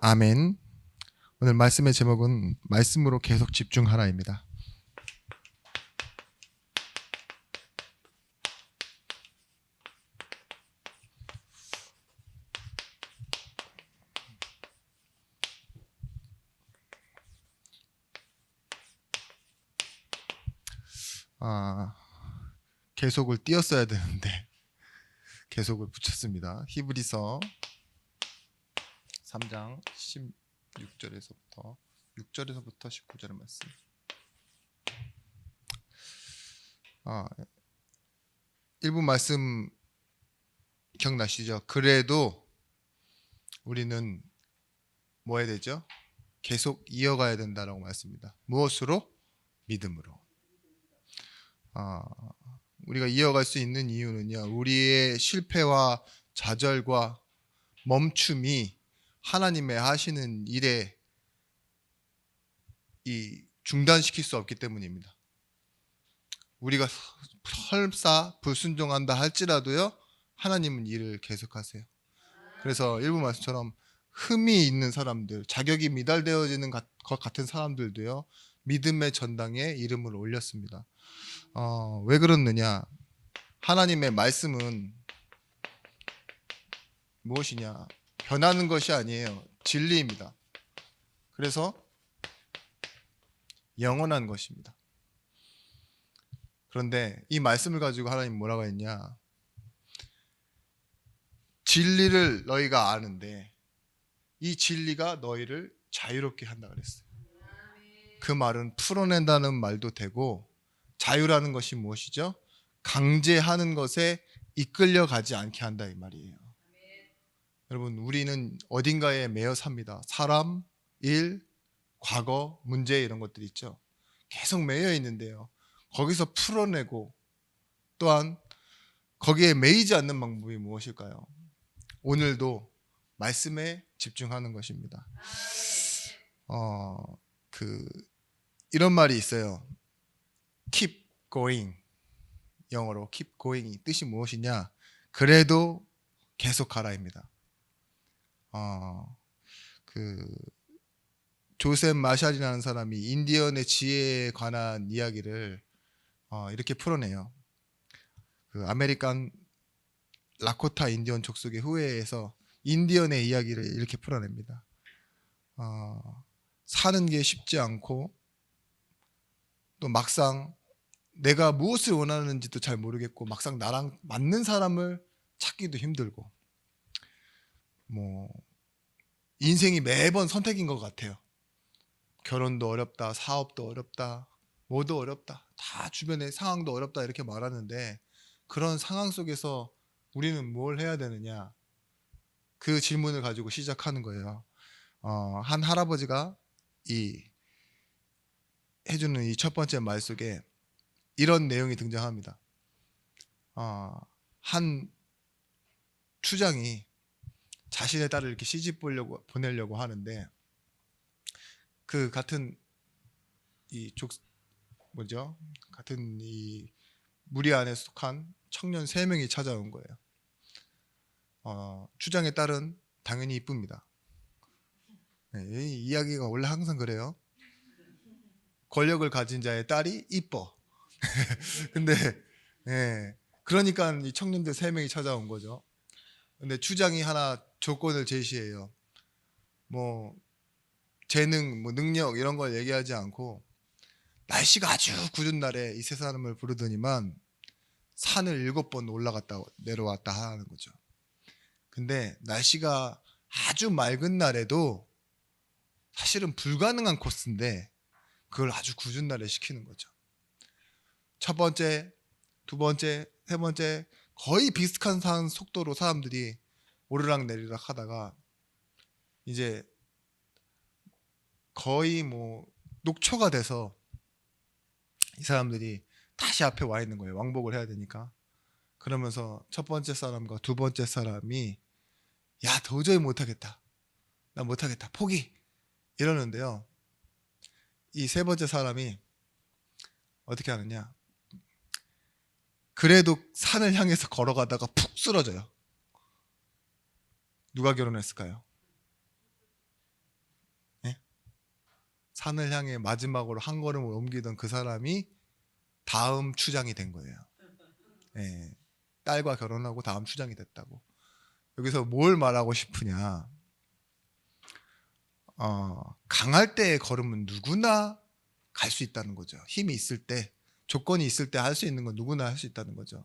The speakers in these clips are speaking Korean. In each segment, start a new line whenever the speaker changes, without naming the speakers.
아멘. 오늘 말씀의 제목은 말씀으로 계속 집중하라입니다. 계속을 띄었어야 되는데 계속을 붙였습니다. 히브리서 3장 16절에서부터 19절의 말씀. 일부 말씀 기억나시죠? 그래도 우리는 뭐 해야 되죠? 계속 이어가야 된다라고 말씀입니다. 무엇으로? 믿음으로. 우리가 이어갈 수 있는 이유는요, 우리의 실패와 좌절과 멈춤이 하나님의 하시는 일에 중단시킬 수 없기 때문입니다. 우리가 설사 불순종한다 할지라도요, 하나님은 일을 계속하세요. 그래서 일부 말씀처럼 흠이 있는 사람들, 자격이 미달되어지는 것 같은 사람들도요, 믿음의 전당에 이름을 올렸습니다. 왜 그렇느냐? 하나님의 말씀은 무엇이냐? 변하는 것이 아니에요. 진리입니다. 그래서 영원한 것입니다. 그런데 이 말씀을 가지고 하나님 뭐라고 했냐? 진리를 너희가 아는데 이 진리가 너희를 자유롭게 한다 그랬어요. 그 말은 풀어낸다는 말도 되고, 자유라는 것이 무엇이죠? 강제하는 것에 이끌려가지 않게 한다 이 말이에요. 여러분, 우리는 어딘가에 매여 삽니다. 사람, 일, 과거, 문제 이런 것들이 있죠. 계속 매여 있는데요, 거기서 풀어내고 또한 거기에 매이지 않는 방법이 무엇일까요? 오늘도 말씀에 집중하는 것입니다. 이런 말이 있어요. Keep going. 영어로 keep going. 뜻이 무엇이냐? 그래도 계속 가라입니다. 조셉 마샬이라는 사람이 인디언의 지혜에 관한 이야기를 이렇게 풀어내요. 아메리칸 라코타 인디언 족속의 후예에서 인디언의 이야기를 이렇게 풀어냅니다. 사는 게 쉽지 않고, 또 막상 내가 무엇을 원하는지도 잘 모르겠고, 막상 나랑 맞는 사람을 찾기도 힘들고, 인생이 매번 선택인 것 같아요. 결혼도 어렵다, 사업도 어렵다, 뭐도 어렵다, 다 주변의 상황도 어렵다 이렇게 말하는데, 그런 상황 속에서 우리는 뭘 해야 되느냐? 그 질문을 가지고 시작하는 거예요. 한 할아버지가 해주는 이 첫 번째 말 속에 이런 내용이 등장합니다. 한 추장이 자신의 딸을 이렇게 시집 보내려고 하는데, 그 같은 같은 이 무리 안에 속한 청년 3명이 찾아온 거예요. 추장의 딸은 당연히 이쁩니다. 이 이야기가 원래 항상 그래요. 권력을 가진 자의 딸이 이뻐. 근데 그러니까 이 청년들 3명이 찾아온 거죠. 근데 추장이 하나 조건을 제시해요. 재능, 능력 이런 걸 얘기하지 않고, 날씨가 아주 궂은 날에 이 세 사람을 부르더니만 산을 7번 올라갔다 내려왔다 하는 거죠. 근데 날씨가 아주 맑은 날에도 사실은 불가능한 코스인데 그걸 아주 궂은 날에 시키는 거죠. 첫 번째, 두 번째, 세 번째 거의 비슷한 속도로 사람들이 오르락 내리락 하다가 이제 거의 녹초가 돼서 이 사람들이 다시 앞에 와 있는 거예요. 왕복을 해야 되니까. 그러면서 첫 번째 사람과 두 번째 사람이 야, 도저히 못하겠다, 나 못하겠다, 포기 이러는데요, 이 세 번째 사람이 어떻게 하느냐, 그래도 산을 향해서 걸어가다가 푹 쓰러져요. 누가 결혼했을까요? 산을 향해 마지막으로 한 걸음을 옮기던 그 사람이 다음 추장이 된 거예요. 예, 딸과 결혼하고 다음 추장이 됐다고. 여기서 뭘 말하고 싶으냐? 강할 때의 걸음은 누구나 갈 수 있다는 거죠. 힘이 있을 때, 조건이 있을 때 할 수 있는 건 누구나 할 수 있다는 거죠.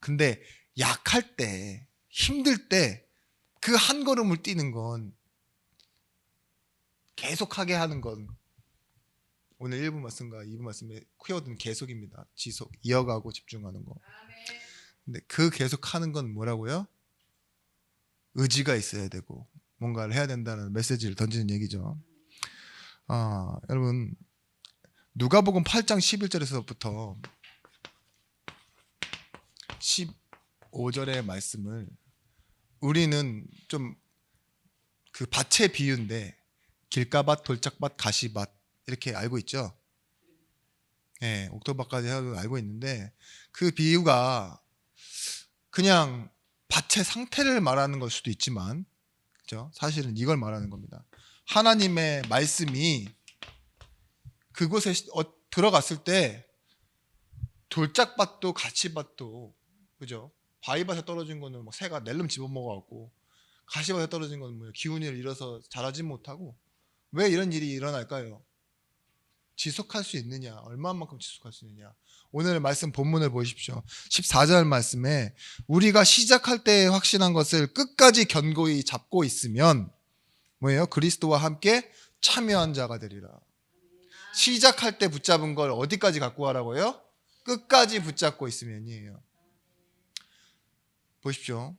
근데 약할 때, 힘들 때 그 한 걸음을 뛰는 건, 계속하게 하는 건, 오늘 1부 말씀과 2부 말씀의 키워드는 계속입니다. 지속, 이어가고 집중하는 거. 근데 그 계속하는 건 뭐라고요? 의지가 있어야 되고 뭔가를 해야 된다는 메시지를 던지는 얘기죠. 여러분, 누가복음 8장 11절에서부터 15절의 말씀을 우리는 좀 그 밭의 비유인데 길가밭, 돌짝밭, 가시밭 이렇게 알고 있죠. 네, 옥토밭까지 알고 있는데 그 비유가 그냥 밭의 상태를 말하는 걸 수도 있지만, 그죠? 사실은 이걸 말하는 겁니다. 하나님의 말씀이 그곳에 들어갔을 때 돌짝밭도 가시밭도, 그죠? 바위밭에 떨어진 거는 막 새가 낼름 집어먹어갖고, 가시밭에 떨어진 거는 뭐 기운을 잃어서 자라지 못하고. 왜 이런 일이 일어날까요? 지속할 수 있느냐, 얼마만큼 지속할 수 있느냐. 오늘 말씀 본문을 보십시오. 14절 말씀에 우리가 시작할 때 확신한 것을 끝까지 견고히 잡고 있으면 뭐예요? 그리스도와 함께 참여한 자가 되리라. 시작할 때 붙잡은 걸 어디까지 갖고 가라고요? 끝까지 붙잡고 있으면이에요. 보십시오.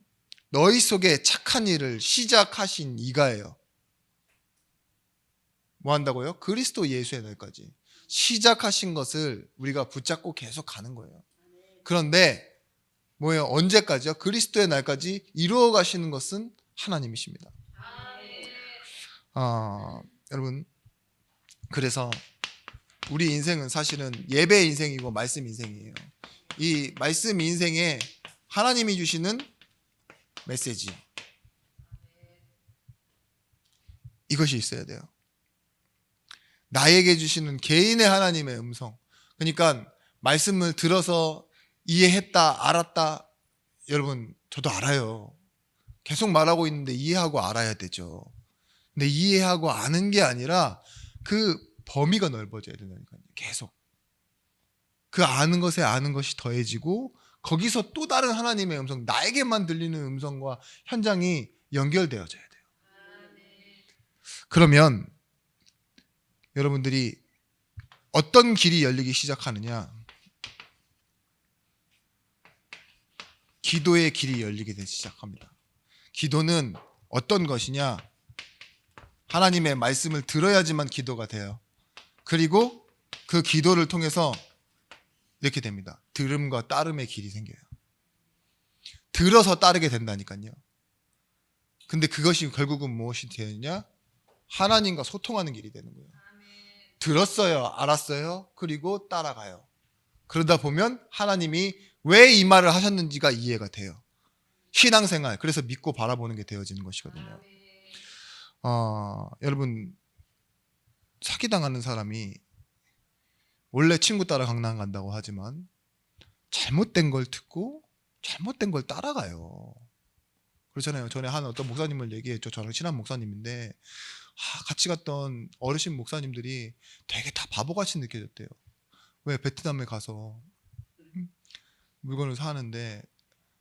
너희 속에 착한 일을 시작하신 이가예요. 뭐 한다고요? 그리스도 예수의 날까지. 시작하신 것을 우리가 붙잡고 계속 가는 거예요. 그런데 뭐예요? 언제까지요? 그리스도의 날까지 이루어 가시는 것은 하나님이십니다. 여러분, 그래서 우리 인생은 사실은 예배 인생이고 말씀 인생이에요. 이 말씀 인생에 하나님이 주시는 메시지, 이것이 있어야 돼요. 나에게 주시는 개인의 하나님의 음성. 그러니까 말씀을 들어서 이해했다, 알았다. 여러분, 저도 알아요. 계속 말하고 있는데 이해하고 알아야 되죠. 근데 이해하고 아는 게 아니라 그 범위가 넓어져야 된다니까요. 계속. 그 아는 것에 아는 것이 더해지고 거기서 또 다른 하나님의 음성, 나에게만 들리는 음성과 현장이 연결되어져야 돼요. 그러면 여러분들이 어떤 길이 열리기 시작하느냐? 기도의 길이 열리게 되기 시작합니다. 기도는 어떤 것이냐? 하나님의 말씀을 들어야지만 기도가 돼요. 그리고 그 기도를 통해서 이렇게 됩니다. 들음과 따름의 길이 생겨요. 들어서 따르게 된다니까요. 근데 그것이 결국은 무엇이 되느냐? 하나님과 소통하는 길이 되는 거예요. 들었어요, 알았어요, 그리고 따라가요. 그러다 보면 하나님이 왜 이 말을 하셨는지가 이해가 돼요. 신앙생활, 그래서 믿고 바라보는 게 되어지는 것이거든요. 여러분, 사기당하는 사람이 원래 친구 따라 강남 간다고 하지만 잘못된 걸 듣고 잘못된 걸 따라가요. 그렇잖아요. 전에 한 어떤 목사님을 얘기했죠. 저랑 친한 목사님인데 같이 갔던 어르신 목사님들이 되게 다 바보같이 느껴졌대요. 왜? 베트남에 가서 물건을 사는데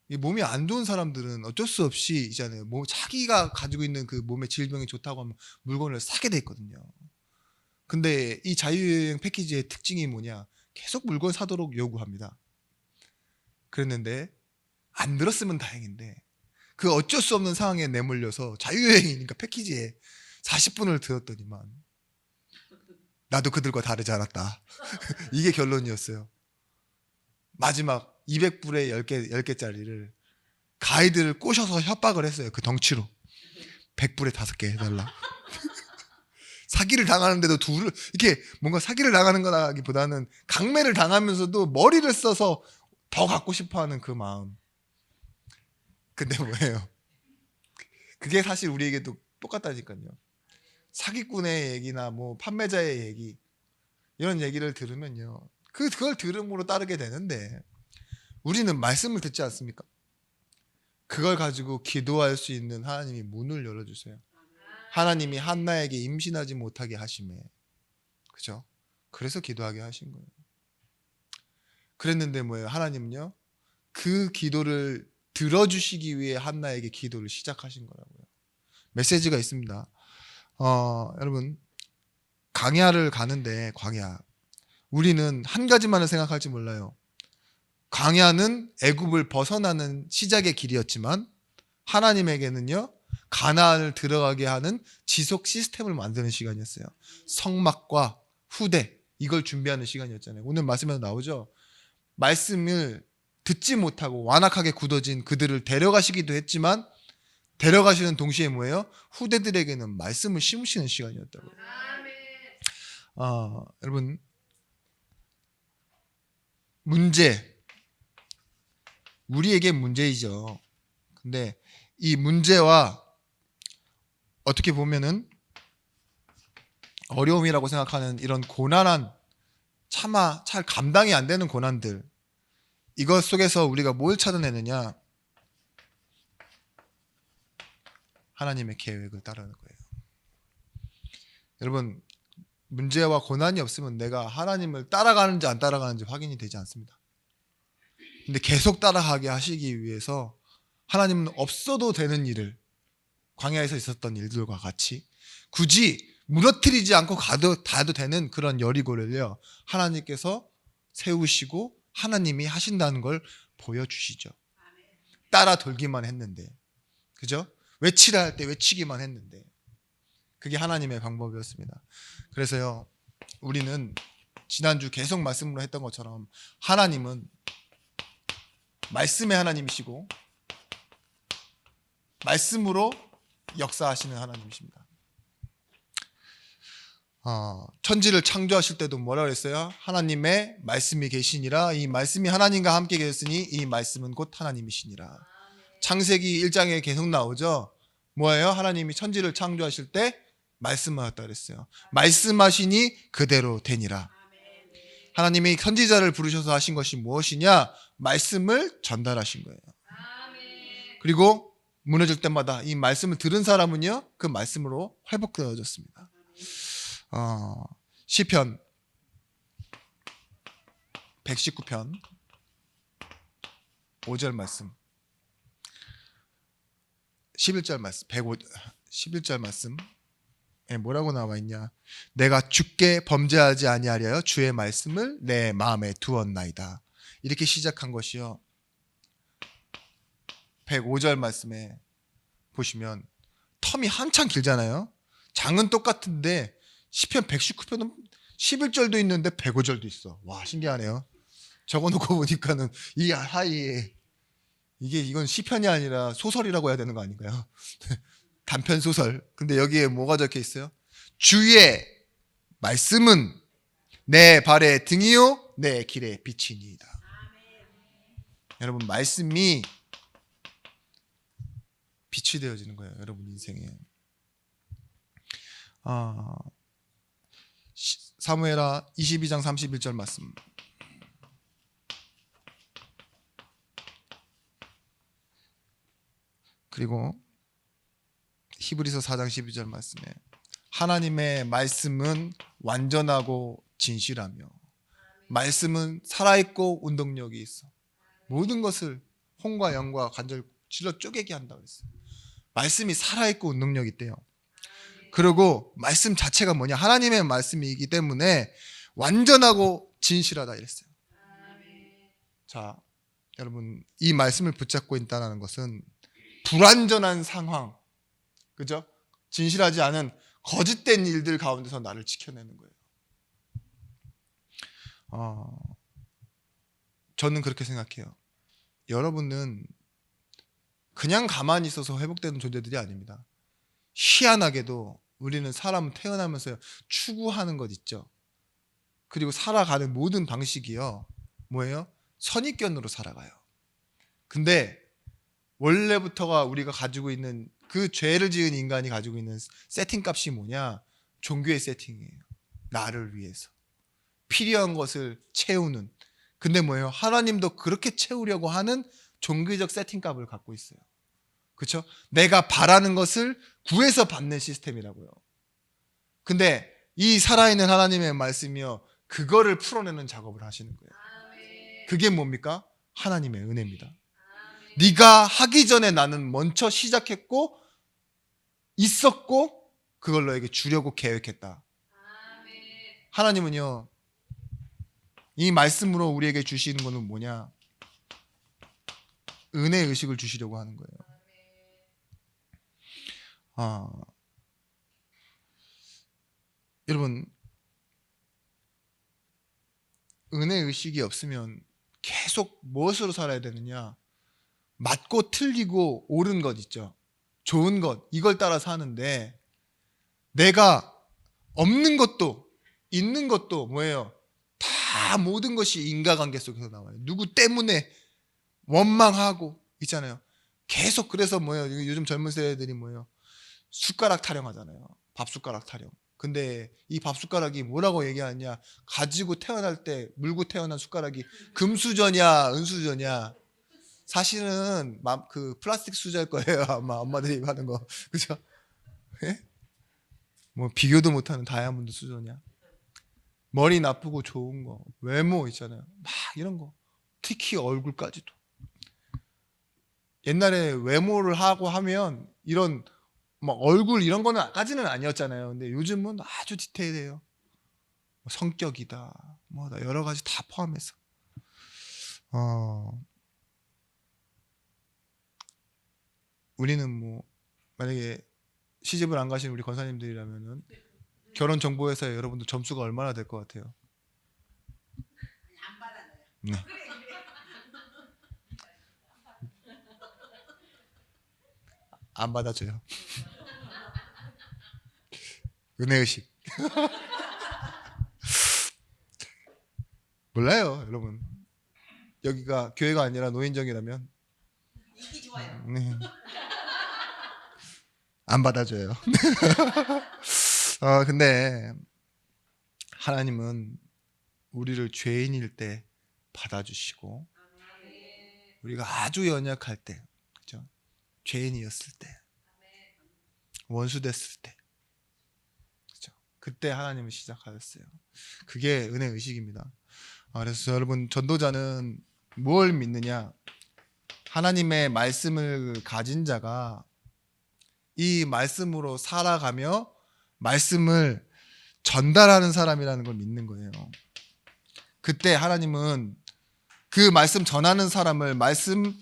이 몸이 안 좋은 사람들은 어쩔 수 없이 있잖아요. 자기가 가지고 있는 그 몸의 질병이 좋다고 하면 물건을 사게 돼 있거든요. 근데 이 자유여행 패키지의 특징이 뭐냐? 계속 물건 사도록 요구합니다. 그랬는데 안 들었으면 다행인데 그 어쩔 수 없는 상황에 내몰려서 자유여행이니까 패키지에 40분을 들었더니만 나도 그들과 다르지 않았다. 이게 결론이었어요. 마지막 200불에 10개짜리를 가이드를 꼬셔서 협박을 했어요. 그 덩치로 100불에 5개 해달라. 사기를 당하는데도 이렇게 뭔가 사기를 당하는 거라기보다는 강매를 당하면서도 머리를 써서 더 갖고 싶어하는 그 마음. 근데 뭐예요? 그게 사실 우리에게도 똑같다니까요. 사기꾼의 얘기나 뭐 판매자의 얘기 이런 얘기를 들으면요. 그걸 들음으로 따르게 되는데 우리는 말씀을 듣지 않습니까? 그걸 가지고 기도할 수 있는 하나님이 문을 열어주세요. 하나님이 한나에게 임신하지 못하게 하심에, 그죠? 그래서 기도하게 하신 거예요. 그랬는데 뭐예요? 하나님은요, 그 기도를 들어주시기 위해 한나에게 기도를 시작하신 거라고요. 메시지가 있습니다. 여러분, 광야를 가는데, 광야, 우리는 한 가지만을 생각할지 몰라요. 광야는 애굽을 벗어나는 시작의 길이었지만 하나님에게는요, 가나안을 들어가게 하는 지속 시스템을 만드는 시간이었어요. 성막과 후대, 이걸 준비하는 시간이었잖아요. 오늘 말씀에서 나오죠. 말씀을 듣지 못하고 완악하게 굳어진 그들을 데려가시기도 했지만 데려가시는 동시에 뭐예요? 후대들에게는 말씀을 심으시는 시간이었다고요. 여러분, 문제, 우리에게 문제이죠. 근데 이 문제와 어떻게 보면은 어려움이라고 생각하는 이런 고난한 차마 잘 감당이 안 되는 고난들, 이것 속에서 우리가 뭘 찾아내느냐? 하나님의 계획을 따르는 거예요. 여러분, 문제와 고난이 없으면 내가 하나님을 따라가는지 안 따라가는지 확인이 되지 않습니다. 근데 계속 따라가게 하시기 위해서 하나님은 없어도 되는 일을, 광야에서 있었던 일들과 같이 굳이 무너뜨리지 않고 가도 되는 그런 여리고를요, 하나님께서 세우시고 하나님이 하신다는 걸 보여주시죠. 따라 돌기만 했는데, 그죠? 외치라 할 때 외치기만 했는데, 그게 하나님의 방법이었습니다. 그래서요, 우리는 지난주 계속 말씀으로 했던 것처럼 하나님은 말씀의 하나님이시고 말씀으로 역사하시는 하나님이십니다. 천지를 창조하실 때도 뭐라 그랬어요? 하나님의 말씀이 계시니라. 이 말씀이 하나님과 함께 계셨으니 이 말씀은 곧 하나님이시니라. 창세기 1장에 계속 나오죠. 뭐예요? 하나님이 천지를 창조하실 때 말씀하셨다 그랬어요. 말씀하시니 그대로 되니라. 하나님이 선지자를 부르셔서 하신 것이 무엇이냐? 말씀을 전달하신 거예요. 그리고 무너질 때마다 이 말씀을 들은 사람은요, 그 말씀으로 회복되어졌습니다. 시편 119편 5절 말씀, 11절 말씀, 11절 말씀에 뭐라고 나와 있냐? 내가 주께 범죄하지 아니하려 주의 말씀을 내 마음에 두었나이다. 이렇게 시작한 것이요, 105절 말씀에 보시면 텀이 한참 길잖아요. 장은 똑같은데 시편 119편은 11절도 있는데 105절도 있어. 와, 신기하네요. 적어놓고 보니까는 이 사이에 이건 시편이 아니라 소설이라고 해야 되는 거 아닌가요? 단편 소설. 근데 여기에 뭐가 적혀 있어요? 주의 말씀은 내 발의 등이요 내 길의 빛이니이다. 여러분, 말씀이 빛이 되어지는 거예요. 여러분 인생에. 사무엘하 22장 31절 말씀. 그리고 히브리서 4장 12절 말씀에 하나님의 말씀은 완전하고 진실하며 말씀은 살아있고 운동력이 있어 모든 것을 혼과 영과 관절 질러 쪼개게 한다고 했어요. 말씀이 살아있고 운동력이 있대요. 그리고 말씀 자체가 뭐냐? 하나님의 말씀이기 때문에 완전하고 진실하다 이랬어요. 자, 여러분, 이 말씀을 붙잡고 있다는 것은 불완전한 상황, 그죠? 진실하지 않은 거짓된 일들 가운데서 나를 지켜내는 거예요. 저는 그렇게 생각해요. 여러분은 그냥 가만히 있어서 회복되는 존재들이 아닙니다. 희한하게도 우리는 사람은 태어나면서 추구하는 것 있죠. 그리고 살아가는 모든 방식이요, 뭐예요? 선입견으로 살아가요. 근데 원래부터가 우리가 가지고 있는 그 죄를 지은 인간이 가지고 있는 세팅값이 뭐냐? 종교의 세팅이에요. 나를 위해서 필요한 것을 채우는. 근데 뭐예요? 하나님도 그렇게 채우려고 하는 종교적 세팅값을 갖고 있어요. 그렇죠? 내가 바라는 것을 구해서 받는 시스템이라고요. 근데 이 살아있는 하나님의 말씀이요, 그거를 풀어내는 작업을 하시는 거예요. 그게 뭡니까? 하나님의 은혜입니다. 네가 하기 전에 나는 먼저 시작했고 있었고 그걸 너에게 주려고 계획했다. 하나님은요, 이 말씀으로 우리에게 주시는 것은 뭐냐? 은혜의 의식을 주시려고 하는 거예요. 여러분, 은혜의 의식이 없으면 계속 무엇으로 살아야 되느냐? 맞고 틀리고 옳은 것 있죠. 좋은 것, 이걸 따라 사는데 내가 없는 것도 있는 것도 뭐예요? 다 모든 것이 인과관계 속에서 나와요. 누구 때문에 원망하고 있잖아요. 계속. 그래서 뭐예요? 요즘 젊은 세대들이 뭐예요? 숟가락 타령하잖아요. 밥숟가락 타령. 근데 이 밥숟가락이 뭐라고 얘기하냐? 가지고 태어날 때 물고 태어난 숟가락이 금수저냐 은수저냐? 사실은 그 플라스틱 수저일 거예요. 아마 엄마들이 하는 거. 그죠? 예? 뭐 비교도 못하는 다이아몬드 수저냐? 머리 나쁘고 좋은 거, 외모 있잖아요. 막 이런 거. 특히 얼굴까지도. 옛날에 외모를 하고 하면 이런 막 얼굴 이런 거는까지는 아니었잖아요. 근데 요즘은 아주 디테일해요. 성격이다, 뭐다, 여러 가지 다 포함해서. 우리는 뭐 만약에 시집을 안 가신 우리 권사님들이라면은 결혼 정보회사에 여러분들 점수가 얼마나 될 것 같아요?
안 받아요.
네. 안 받아줘요. 은혜의식. 몰라요, 여러분. 여기가 교회가 아니라 노인정이라면
인기 좋아요.
네. 안 받아줘요. 근데 하나님은 우리를 죄인일 때 받아주시고, 우리가 아주 연약할 때, 그죠? 죄인이었을 때, 원수 됐을 때, 그죠? 그때 하나님은 시작하셨어요. 그게 은혜 의식입니다. 그래서 여러분, 전도자는 뭘 믿느냐? 하나님의 말씀을 가진 자가 이 말씀으로 살아가며 말씀을 전달하는 사람이라는 걸 믿는 거예요. 그때 하나님은 그 말씀 전하는 사람을 말씀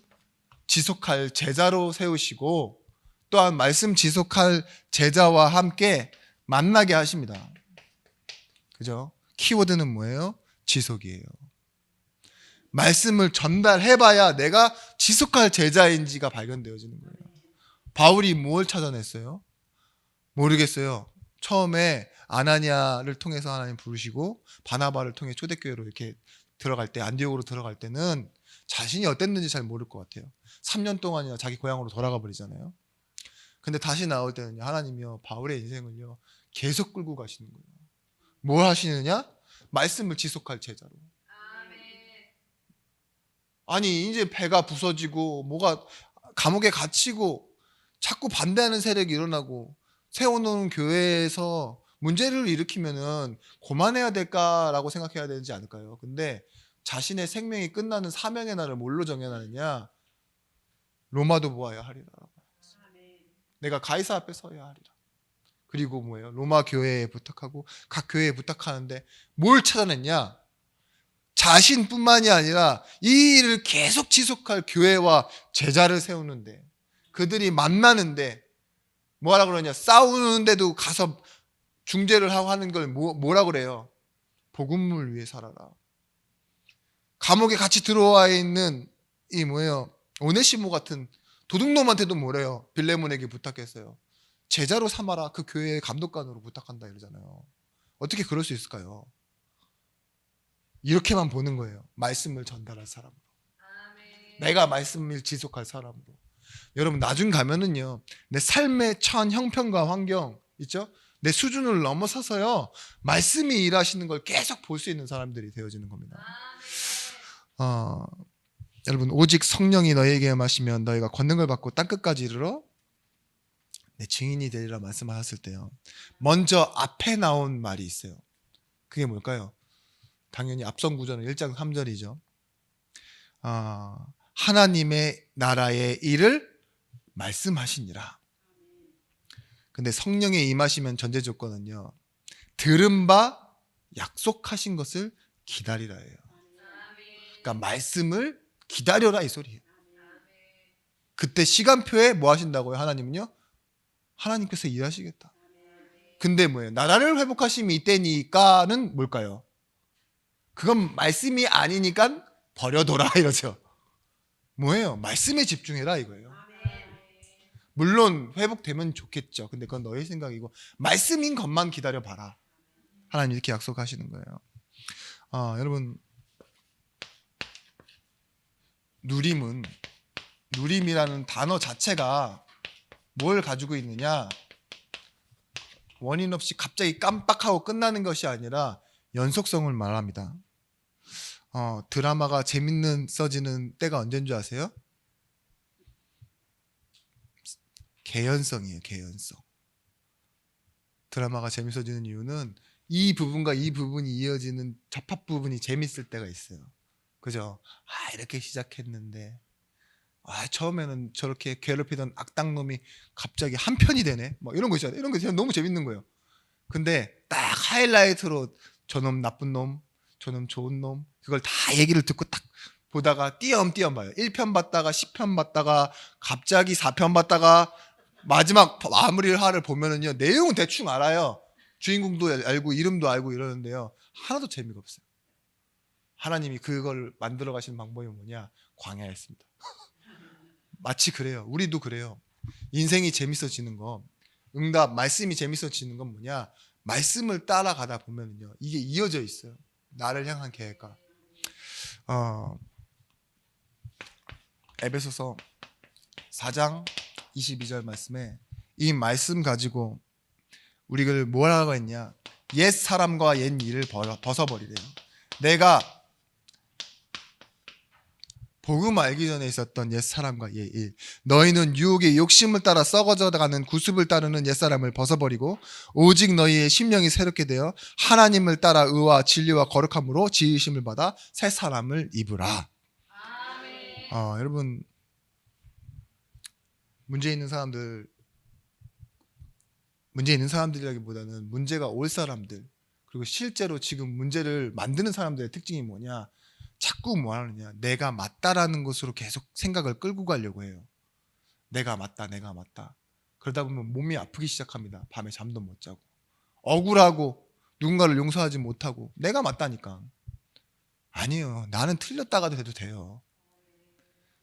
지속할 제자로 세우시고, 또한 말씀 지속할 제자와 함께 만나게 하십니다. 그죠? 키워드는 뭐예요? 지속이에요. 말씀을 전달해봐야 내가 지속할 제자인지가 발견되어지는 거예요. 바울이 뭘 찾아냈어요? 모르겠어요. 처음에 아나니아를 통해서 하나님 부르시고 바나바를 통해 초대교회로 이렇게 들어갈 때, 안디옥으로 들어갈 때는 자신이 어땠는지 잘 모를 것 같아요. 3년 동안이나 자기 고향으로 돌아가 버리잖아요. 근데 다시 나올 때는 하나님이요, 바울의 인생을요 계속 끌고 가시는 거예요. 뭘 하시느냐? 말씀을 지속할 제자로. 아니, 이제 배가 부서지고 뭐가 감옥에 갇히고 자꾸 반대하는 세력이 일어나고 세워놓은 교회에서 문제를 일으키면은 그만해야 될까라고 생각해야 되지 않을까요? 근데 자신의 생명이 끝나는 사명의 날을 뭘로 정해놨느냐? 로마도 보아야 하리라. 내가 가이사 앞에 서야 하리라. 그리고 뭐예요? 로마 교회에 부탁하고 각 교회에 부탁하는데 뭘 찾아냈냐? 자신뿐만이 아니라 이 일을 계속 지속할 교회와 제자를 세우는데, 그들이 만나는데 뭐라 그러냐? 싸우는데도 가서 중재를 하고 하는 걸 뭐라 그래요? 복음을 위해 살아라. 감옥에 같이 들어와 있는 이 뭐예요? 오네시모 같은 도둑놈한테도 뭐래요? 빌레몬에게 부탁했어요. 제자로 삼아라. 그 교회의 감독관으로 부탁한다 이러잖아요. 어떻게 그럴 수 있을까요? 이렇게만 보는 거예요. 말씀을 전달할 사람으로. 내가 말씀을 지속할 사람으로. 여러분, 나중 가면은요, 내 삶의 처한 형편과 환경 있죠? 내 수준을 넘어서서요 말씀이 일하시는 걸 계속 볼 수 있는 사람들이 되어지는 겁니다. 여러분, 오직 성령이 너희에게 임하시면 너희가 권능을 받고 땅끝까지 이르러 내 증인이 되리라 말씀하셨을 때요, 먼저 앞에 나온 말이 있어요. 그게 뭘까요? 당연히 앞선 구절은 1장 3절이죠. 하나님의 나라의 일을 말씀하시니라. 근데 성령에 임하시면 전제 조건은요, 들은 바 약속하신 것을 기다리라예요. 그러니까 말씀을 기다려라 이 소리예요. 그때 시간표에 뭐 하신다고요? 하나님은요, 하나님께서 일하시겠다. 근데 뭐예요? 나라를 회복하심이 이때니까는 뭘까요? 그건 말씀이 아니니까 버려둬라 이러죠. 뭐예요? 말씀에 집중해라 이거예요. 물론 회복되면 좋겠죠. 근데 그건 너의 생각이고 말씀인 것만 기다려봐라. 하나님 이렇게 약속하시는 거예요. 여러분, 누림이라는 단어 자체가 뭘 가지고 있느냐? 원인 없이 갑자기 깜빡하고 끝나는 것이 아니라 연속성을 말합니다. 드라마가 재밌는 써지는 때가 언제인 줄 아세요? 개연성이에요. 개연성. 드라마가 재밌어지는 이유는 이 부분과 이 부분이 이어지는 접합 부분이 재밌을 때가 있어요. 그죠? 이렇게 시작했는데 처음에는 저렇게 괴롭히던 악당놈이 갑자기 한 편이 되네. 뭐 이런 거 있잖아요. 이런 거 너무 재밌는 거예요. 근데 딱 하이라이트로 저놈 나쁜 놈, 저놈 좋은 놈, 그걸 다 얘기를 듣고 딱 보다가 띄엄띄엄 봐요. 1편 봤다가 10편 봤다가 갑자기 4편 봤다가 마지막 마무리를 하를 보면은요, 내용은 대충 알아요. 주인공도 알고 이름도 알고 이러는데요, 하나도 재미가 없어요. 하나님이 그걸 만들어 가시는 방법이 뭐냐? 광야였습니다. 마치 그래요. 우리도 그래요. 인생이 재밌어지는 거, 응답 말씀이 재밌어지는 건 뭐냐? 말씀을 따라가다 보면요, 이게 이어져 있어요. 나를 향한 계획과. 에베소서 4장 22절 말씀에 이 말씀 가지고 우리를 뭐라고 했냐? 옛 사람과 옛 일을 벗어버리래요. 내가 복음 알기 전에 있었던 옛 사람과 옛 일, 너희는 유혹의 욕심을 따라 썩어져가는 구습을 따르는 옛 사람을 벗어버리고 오직 너희의 심령이 새롭게 되어 하나님을 따라 의와 진리와 거룩함으로 지으심을 받아 새 사람을 입으라. 여러분, 문제 있는 사람들이라기보다는 문제가 올 사람들, 그리고 실제로 지금 문제를 만드는 사람들의 특징이 뭐냐? 자꾸 뭐 하느냐? 내가 맞다라는 것으로 계속 생각을 끌고 가려고 해요. 내가 맞다. 그러다 보면 몸이 아프기 시작합니다. 밤에 잠도 못 자고, 억울하고, 누군가를 용서하지 못하고. 내가 맞다니까. 아니에요. 나는 틀렸다가도 해도 돼요.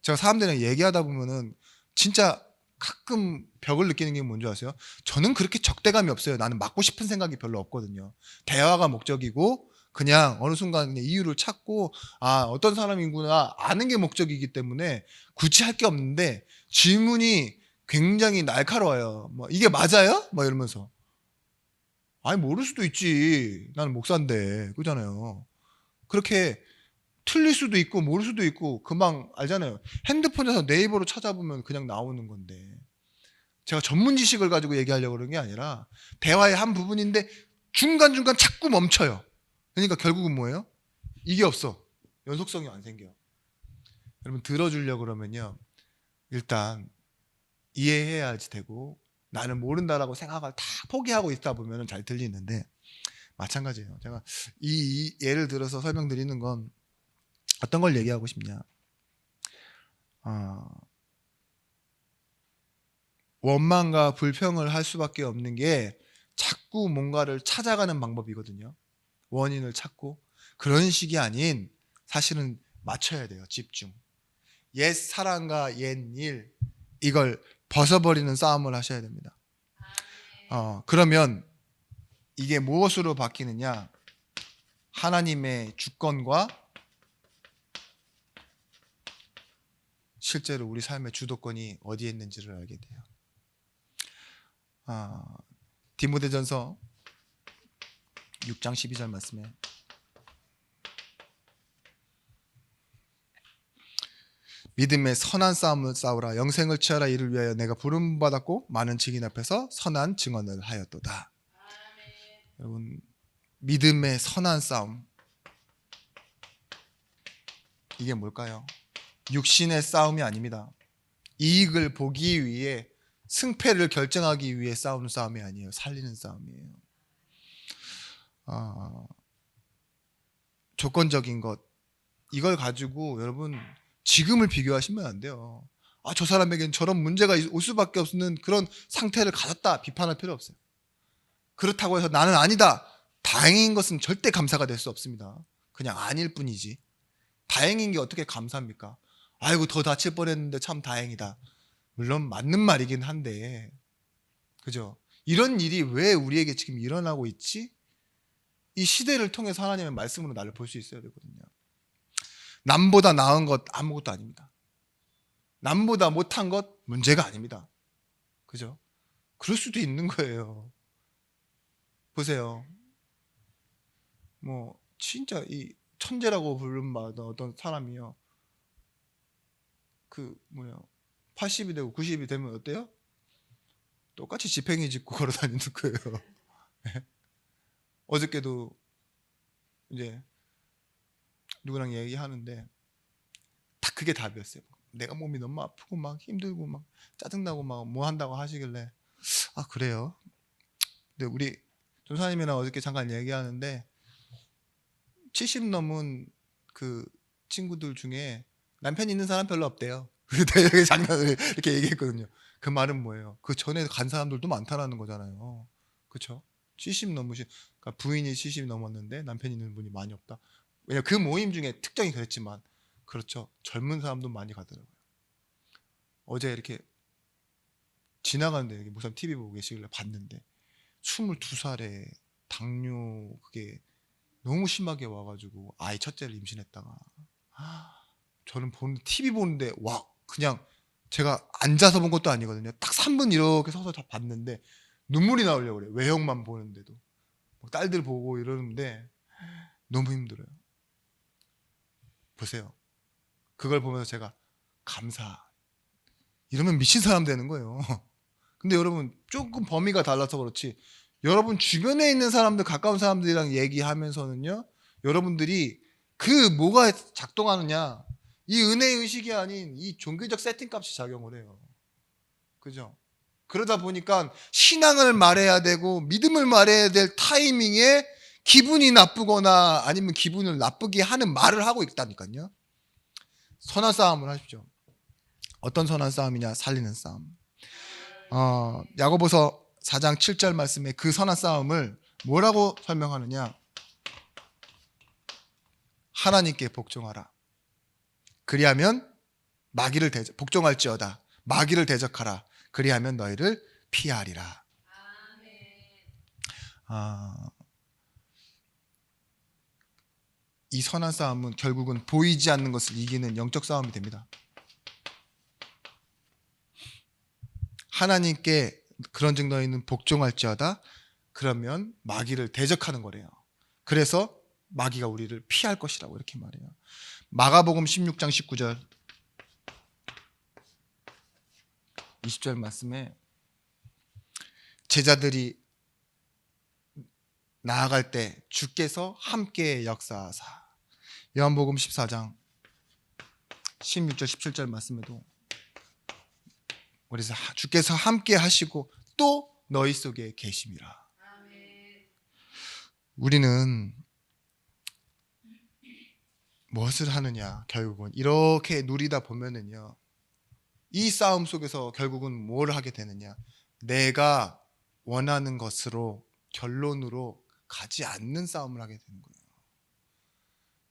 제가 사람들이랑 얘기하다 보면은 진짜 가끔 벽을 느끼는 게 뭔지 아세요? 저는 그렇게 적대감이 없어요. 나는 맞고 싶은 생각이 별로 없거든요. 대화가 목적이고 그냥 어느 순간 그냥 이유를 찾고 어떤 사람이구나 아는 게 목적이기 때문에 굳이 할 게 없는데 질문이 굉장히 날카로워요. 뭐 이게 맞아요? 뭐 이러면서 모를 수도 있지. 나는 목사인데. 그잖아요. 그렇게 틀릴 수도 있고 모를 수도 있고 금방 알잖아요. 핸드폰에서 네이버로 찾아보면 그냥 나오는 건데, 제가 전문 지식을 가지고 얘기하려고 그런 게 아니라 대화의 한 부분인데 중간중간 자꾸 멈춰요. 그러니까 결국은 뭐예요? 이게 없어. 연속성이 안 생겨. 여러분, 들어주려고 그러면요, 일단 이해해야지 되고, 나는 모른다라고 생각을 다 포기하고 있다 보면 잘 들리는데 마찬가지예요. 제가 이 예를 들어서 설명드리는 건 어떤 걸 얘기하고 싶냐? 원망과 불평을 할 수밖에 없는 게 자꾸 뭔가를 찾아가는 방법이거든요. 원인을 찾고. 그런 식이 아닌, 사실은 맞춰야 돼요. 집중. 옛 사랑과 옛 일, 이걸 벗어버리는 싸움을 하셔야 됩니다. 그러면 이게 무엇으로 바뀌느냐? 하나님의 주권과 실제로 우리 삶의 주도권이 어디에 있는지를 알게 돼요. 디모데전서 6장 12절 말씀에 믿음의 선한 싸움을 싸우라. 영생을 취하라. 이를 위하여 내가 부름 받았고 많은 증인 앞에서 선한 증언을 하였도다. 여러분, 믿음의 선한 싸움, 이게 뭘까요? 육신의 싸움이 아닙니다. 이익을 보기 위해, 승패를 결정하기 위해 싸우는 싸움이 아니에요. 살리는 싸움이에요. 조건적인 것, 이걸 가지고 여러분 지금을 비교하시면 안 돼요. 저 사람에겐 저런 문제가 올 수밖에 없는 그런 상태를 가졌다, 비판할 필요 없어요. 그렇다고 해서 나는 아니다, 다행인 것은 절대 감사가 될 수 없습니다. 그냥 아닐 뿐이지. 다행인 게 어떻게 감사합니까? 아이고, 더 다칠 뻔했는데 참 다행이다. 물론 맞는 말이긴 한데, 그죠? 이런 일이 왜 우리에게 지금 일어나고 있지? 이 시대를 통해서 하나님의 말씀으로 나를 볼 수 있어야 되거든요. 남보다 나은 것 아무것도 아닙니다. 남보다 못한 것 문제가 아닙니다. 그죠? 그럴 수도 있는 거예요. 보세요. 뭐 진짜 이 천재라고 부름받은 어떤 사람이요, 80이 되고 90이 되면 어때요? 똑같이 지팽이 짚고 걸어 다니는 거예요. 어저께도 이제 누구랑 얘기하는데 딱 그게 답이었어요. 내가 몸이 너무 아프고 막 힘들고 막 짜증나고 막 뭐 한다고 하시길래, 그래요? 근데 우리 전사님이랑 어저께 잠깐 얘기하는데 70 넘은 그 친구들 중에 남편 있는 사람 별로 없대요. 그래서 이렇게 장난을 이렇게 얘기했거든요. 그 말은 뭐예요? 그 전에 간 사람들도 많다라는 거잖아요. 그렇죠? 70 넘으신, 그러니까 부인이 70 넘었는데 남편 있는 분이 많이 없다. 왜냐면 그 모임 중에 특정이 그랬지만, 그렇죠, 젊은 사람도 많이 가더라고요. 어제 이렇게 지나가는데 여기 목사님 TV 보고 계시길래 봤는데 22살에 당뇨 그게 너무 심하게 와가지고 아이 첫째를 임신했다가, 저는 TV 보는데 와, 그냥 제가 앉아서 본 것도 아니거든요. 딱 3분 이렇게 서서 다 봤는데 눈물이 나오려고 그래요. 외형만 보는데도 딸들 보고 이러는데 너무 힘들어요. 보세요. 그걸 보면서 제가 감사, 이러면 미친 사람 되는 거예요. 근데 여러분, 조금 범위가 달라서 그렇지, 여러분 주변에 있는 사람들, 가까운 사람들이랑 얘기하면서는요, 여러분들이 그 뭐가 작동하느냐, 이 은혜의 의식이 아닌 이 종교적 세팅값이 작용을 해요. 그죠? 그러다 보니까 신앙을 말해야 되고 믿음을 말해야 될 타이밍에 기분이 나쁘거나 아니면 기분을 나쁘게 하는 말을 하고 있다니까요. 선한 싸움을 하십시오. 어떤 선한 싸움이냐? 살리는 싸움. 야고보서 4장 7절 말씀에 그 선한 싸움을 뭐라고 설명하느냐? 하나님께 복종하라. 그리하면 복종할지어다. 마귀를 대적하라. 그리하면 너희를 피하리라. 이 선한 싸움은 결국은 보이지 않는 것을 이기는 영적 싸움이 됩니다. 하나님께 그런즉 너희는 복종할지어다. 그러면 마귀를 대적하는 거래요. 그래서 마귀가 우리를 피할 것이라고 이렇게 말해요. 마가복음 16장 19절 20절 말씀에 제자들이 나아갈 때 주께서 함께 역사하사, 요한복음 14장 16절 17절 말씀에도 그래서 주께서 함께 하시고 또 너희 속에 계심이라. 우리는 무엇을 하느냐? 결국은 이렇게 누리다 보면은요, 이 싸움 속에서 결국은 뭘 하게 되느냐? 내가 원하는 것으로, 결론으로 가지 않는 싸움을 하게 되는 거예요.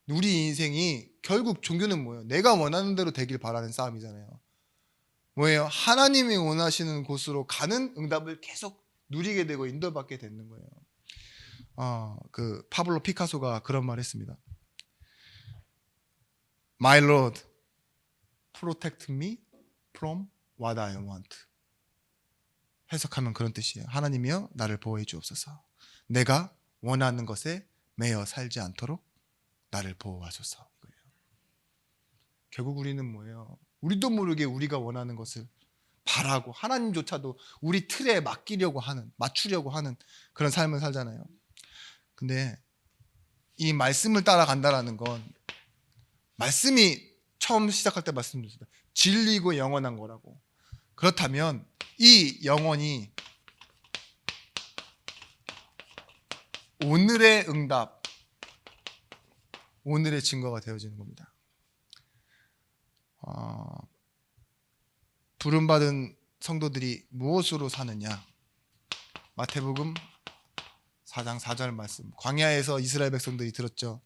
우리 인생이 결국 종교는 뭐예요? 내가 원하는 대로 되길 바라는 싸움이잖아요. 뭐예요? 하나님이 원하시는 곳으로 가는 응답을 계속 누리게 되고 인도받게 되는 거예요. 그 파블로 피카소가 그런 말 했습니다. My Lord, protect me from what I want. 해석하면 그런 뜻이에요. 하나님이여 나를 보호해 주옵소서. 내가 원하는 것에 매여 살지 않도록 나를 보호하소서. 이거예요. 결국 우리는 뭐예요? 우리도 모르게 우리가 원하는 것을 바라고 하나님조차도 우리 틀에 맞추려고 하는 그런 삶을 살잖아요. 근데 이 말씀을 따라간다라는 건 말씀이 처음 시작할 때 말씀드렸습니다. 진리고 영원한 거라고. 그렇다면 이 영혼이 오늘의 응답, 오늘의 증거가 되어지는 겁니다. 부름받은 성도들이 무엇으로 사느냐? 마태복음 4장 4절 말씀. 광야에서 이스라엘 백성들이 들었죠.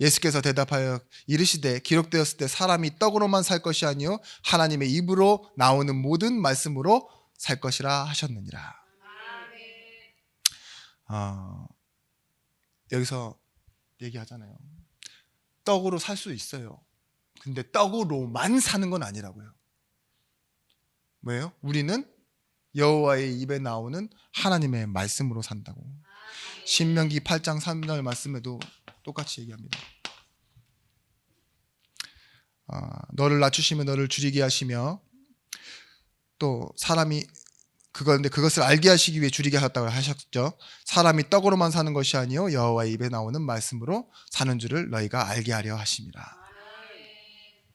예수께서 대답하여 이르시되 기록되었을 때 사람이 떡으로만 살 것이 아니요 하나님의 입으로 나오는 모든 말씀으로 살 것이라 하셨느니라. 여기서 얘기하잖아요. 떡으로 살 수 있어요. 근데 떡으로만 사는 건 아니라고요. 뭐예요? 우리는 여호와의 입에 나오는 하나님의 말씀으로 산다고. 신명기 8장 3절 말씀에도 똑같이 얘기합니다. 너를 낮추시며 너를 줄이게 하시며 또 사람이 그것을 알게 하시기 위해 줄이게 하셨다고 하셨죠. 사람이 떡으로만 사는 것이 아니요 여호와의 입에 나오는 말씀으로 사는 줄을 너희가 알게 하려 하심이라.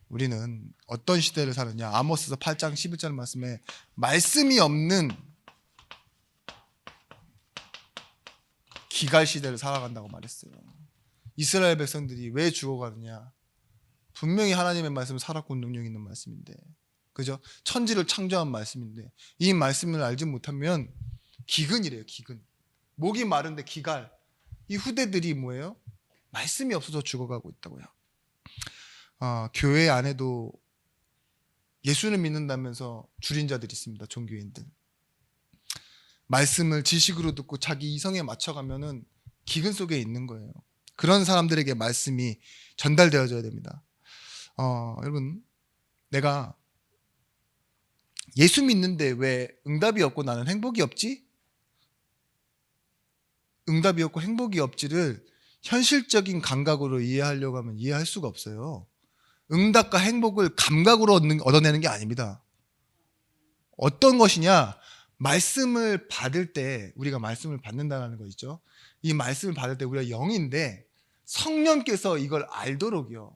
우리는 어떤 시대를 사느냐? 아모스서 8장 11절 말씀에 말씀이 없는 기갈 시대를 살아간다고 말했어요. 이스라엘 백성들이 왜 죽어가느냐? 분명히 하나님의 말씀은 살았고 능력 있는 말씀인데, 그죠? 천지를 창조한 말씀인데 이 말씀을 알지 못하면 기근이래요. 기근. 목이 마른데 기갈. 이 후대들이 뭐예요? 말씀이 없어서 죽어가고 있다고요. 교회 안에도 예수를 믿는다면서 줄인 자들이 있습니다. 종교인들. 말씀을 지식으로 듣고 자기 이성에 맞춰가면은 기근 속에 있는 거예요. 그런 사람들에게 말씀이 전달되어져야 됩니다. 여러분, 내가 예수 믿는데 왜 응답이 없고 나는 행복이 없지? 응답이 없고 행복이 없지를 현실적인 감각으로 이해하려고 하면 이해할 수가 없어요. 응답과 행복을 감각으로 얻어내는 게 아닙니다. 어떤 것이냐? 말씀을 받을 때, 우리가 말씀을 받는다는 거 있죠. 이 말씀을 받을 때 우리가 영인데 성령께서 이걸 알도록요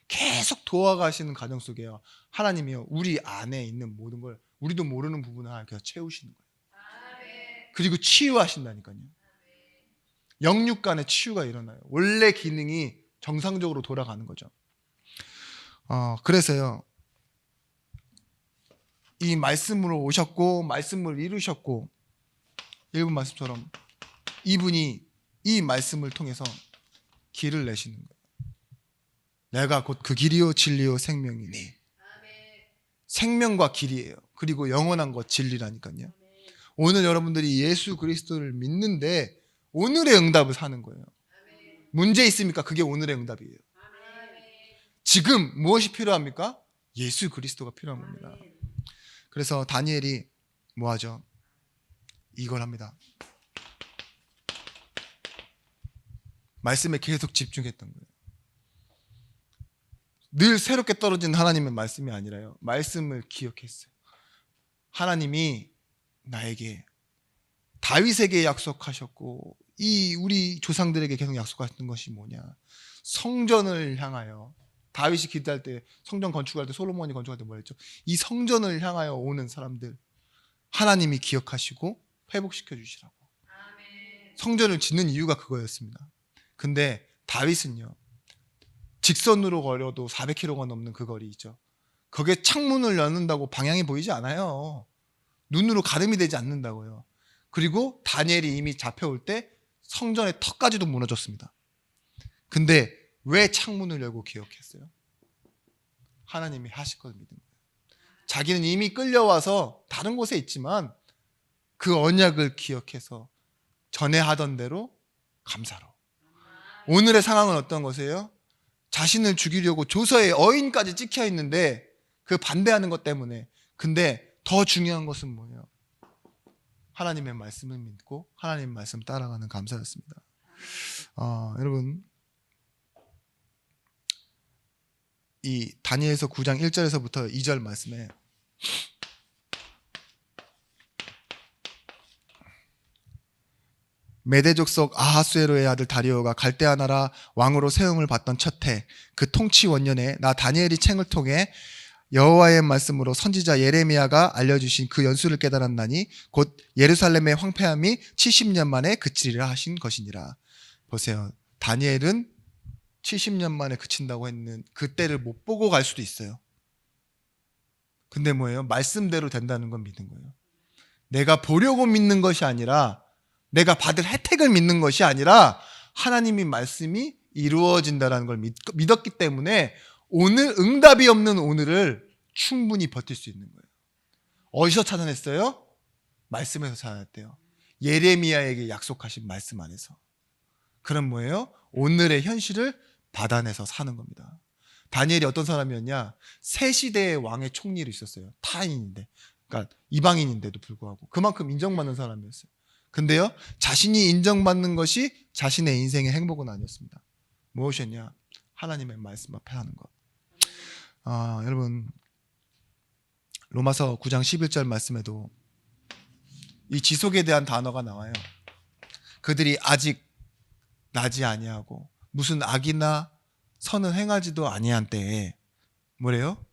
계속 도와가시는 과정 속에요 하나님이요 우리 안에 있는 모든 걸, 우리도 모르는 부분을 하나님께서 채우시는 거예요. 그리고 치유하신다니까요. 영육 간의 치유가 일어나요. 원래 기능이 정상적으로 돌아가는 거죠. 그래서요 이 말씀으로 오셨고 말씀을 이루셨고 1분 말씀처럼 이분이 이 말씀을 통해서 길을 내시는 거예요. 내가 곧 그 길이요 진리요 생명이니. 생명과 길이에요. 그리고 영원한 것 진리라니까요. 오늘 여러분들이 예수 그리스도를 믿는데 오늘의 응답을 사는 거예요. 문제 있습니까? 그게 오늘의 응답이에요. 지금 무엇이 필요합니까? 예수 그리스도가 필요한 겁니다. 그래서 다니엘이 뭐 하죠? 이걸 합니다. 말씀에 계속 집중했던 거예요. 늘 새롭게 떨어진 하나님의 말씀이 아니라요 말씀을 기억했어요. 하나님이 나에게 다윗에게 약속하셨고 이 우리 조상들에게 계속 약속하셨던 것이 뭐냐? 성전을 향하여 다윗이 기도할 때, 성전 건축할 때, 솔로몬이 건축할 때 뭐랬죠? 이 성전을 향하여 오는 사람들 하나님이 기억하시고 회복시켜 주시라고. 성전을 짓는 이유가 그거였습니다. 근데 다윗은요 직선으로 걸어도 400km가 넘는 그 거리 있죠. 거기에 창문을 여는다고 방향이 보이지 않아요. 눈으로 가름이 되지 않는다고요. 그리고 다니엘이 이미 잡혀올 때 성전의 턱까지도 무너졌습니다. 근데 왜 창문을 열고 기억했어요? 하나님이 하실 걸 믿은 거예요. 자기는 이미 끌려와서 다른 곳에 있지만 그 언약을 기억해서 전에 하던 대로 감사로. 오늘의 상황은 어떤 것이에요? 자신을 죽이려고 조서에 어인까지 찍혀 있는데 그 반대하는 것 때문에. 근데 더 중요한 것은 뭐예요? 하나님의 말씀을 믿고 하나님의 말씀 따라가는 감사였습니다. 여러분, 이 다니엘서 9장 1절에서부터 2절 말씀에 메대 족속 아하수에로의 아들 다리오가 갈대아 나라 왕으로 세움을 받던 첫해 그 통치 원년에 나 다니엘이 책을 통해 여호와의 말씀으로 선지자 예레미야가 알려주신 그 연수를 깨달았나니 곧 예루살렘의 황폐함이 70년 만에 그치리라 하신 것이니라. 보세요. 다니엘은 70년 만에 그친다고 했는 그때를 못 보고 갈 수도 있어요. 근데 뭐예요? 말씀대로 된다는 건 믿는 거예요. 내가 보려고 믿는 것이 아니라, 내가 받을 혜택을 믿는 것이 아니라 하나님의 말씀이 이루어진다는 걸 믿었기 때문에 오늘, 응답이 없는 오늘을 충분히 버틸 수 있는 거예요. 어디서 찾아냈어요? 말씀에서 찾아냈대요. 예레미야에게 약속하신 말씀 안에서. 그럼 뭐예요? 오늘의 현실을 받아내서 사는 겁니다. 다니엘이 어떤 사람이었냐? 새 시대의 왕의 총리로 있었어요. 타인인데, 그러니까 이방인인데도 불구하고 그만큼 인정받는 사람이었어요. 근데요, 자신이 인정받는 것이 자신의 인생의 행복은 아니었습니다. 무엇이었냐? 하나님의 말씀 앞에 하는 것. 여러분, 로마서 9장 11절 말씀에도 이 지속에 대한 단어가 나와요. 그들이 아직 나지 아니하고 무슨 악이나 선을 행하지도 아니한 때에 뭐래요?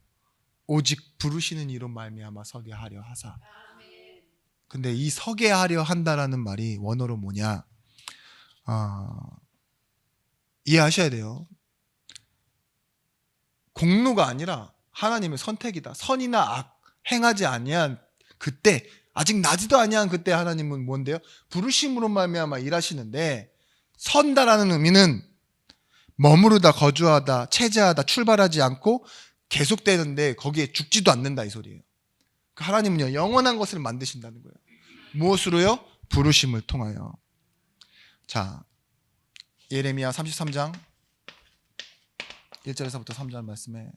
오직 부르시는 이로 말미암아 서게 하려 하사. 근데 이 서게 하려 한다라는 말이 원어로 뭐냐? 이해하셔야 돼요. 공로가 아니라 하나님의 선택이다. 선이나 악 행하지 아니한 그때, 아직 나지도 아니한 그때 하나님은 뭔데요? 부르심으로 말미암아 일하시는데, 선다라는 의미는 머무르다, 거주하다, 체제하다, 출발하지 않고 계속되는데 거기에 죽지도 않는다 이 소리예요. 하나님은요, 영원한 것을 만드신다는 거예요. 무엇으로요? 부르심을 통하여. 자, 예레미야 33장 1절에서부터 3절 말씀에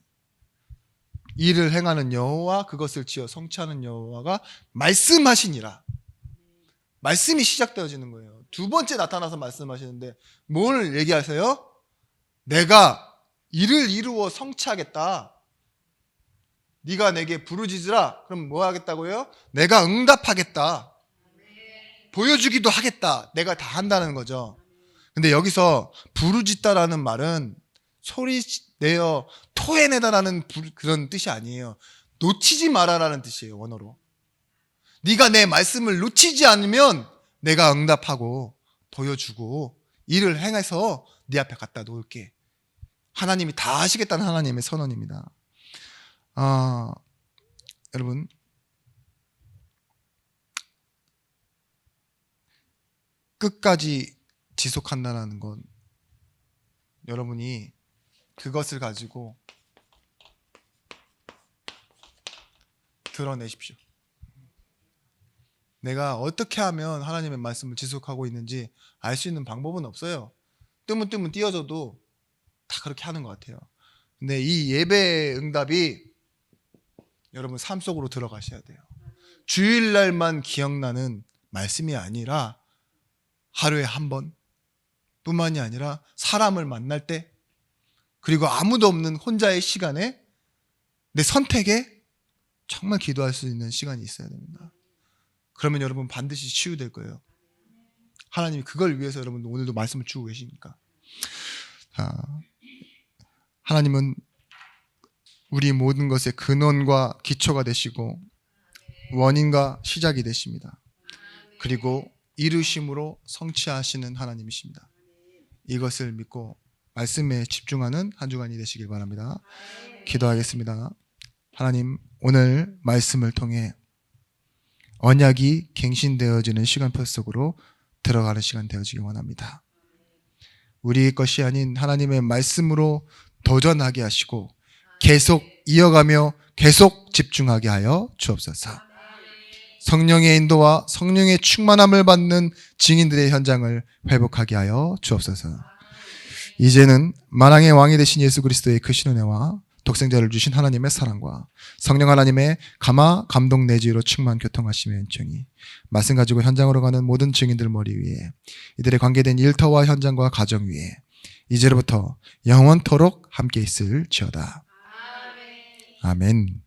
일을 행하는 여호와 그것을 지어 성취하는 여호와가 말씀하시니라. 말씀이 시작되어지는 거예요. 두 번째 나타나서 말씀하시는데 뭘 얘기하세요? 내가 일을 이루어 성취하겠다. 네가 내게 부르짖으라. 그럼 뭐 하겠다고요? 내가 응답하겠다. 보여주기도 하겠다. 내가 다 한다는 거죠. 근데 여기서 부르짖다라는 말은 소리 내어 토해내다라는 그런 뜻이 아니에요. 놓치지 마라라는 뜻이에요, 원어로. 네가 내 말씀을 놓치지 않으면 내가 응답하고 보여주고 일을 행해서 네 앞에 갖다 놓을게. 하나님이 다 하시겠다는 하나님의 선언입니다. 여러분, 끝까지 지속한다는 건 여러분이 그것을 가지고 드러내십시오. 내가 어떻게 하면 하나님의 말씀을 지속하고 있는지 알 수 있는 방법은 없어요. 뜨문뜨문 띄어져도 다 그렇게 하는 것 같아요. 근데 이 예배의 응답이 여러분 삶 속으로 들어가셔야 돼요. 주일날만 기억나는 말씀이 아니라 하루에 한 번 뿐만이 아니라 사람을 만날 때, 그리고 아무도 없는 혼자의 시간에 내 선택에 정말 기도할 수 있는 시간이 있어야 됩니다. 그러면 여러분 반드시 치유될 거예요. 하나님이 그걸 위해서 여러분 오늘도 말씀을 주고 계시니까. 하나님은 우리 모든 것의 근원과 기초가 되시고 원인과 시작이 되십니다. 그리고 이루심으로 성취하시는 하나님이십니다. 이것을 믿고 말씀에 집중하는 한 주간이 되시길 바랍니다. 기도하겠습니다. 하나님, 오늘 말씀을 통해 언약이 갱신되어지는 시간표 속으로 들어가는 시간 되어지기 원합니다. 우리의 것이 아닌 하나님의 말씀으로 도전하게 하시고 계속 이어가며 계속 집중하게 하여 주옵소서. 성령의 인도와 성령의 충만함을 받는 증인들의 현장을 회복하게 하여 주옵소서. 이제는 만왕의 왕이 되신 예수 그리스도의 크신 은혜와 독생자를 주신 하나님의 사랑과 성령 하나님의 감화 감동 내지로 충만 교통하심의 은총이 말씀 가지고 현장으로 가는 모든 증인들 머리 위에 이들의 관계된 일터와 현장과 가정 위에 이제로부터 영원토록 함께 있을지어다. 아멘.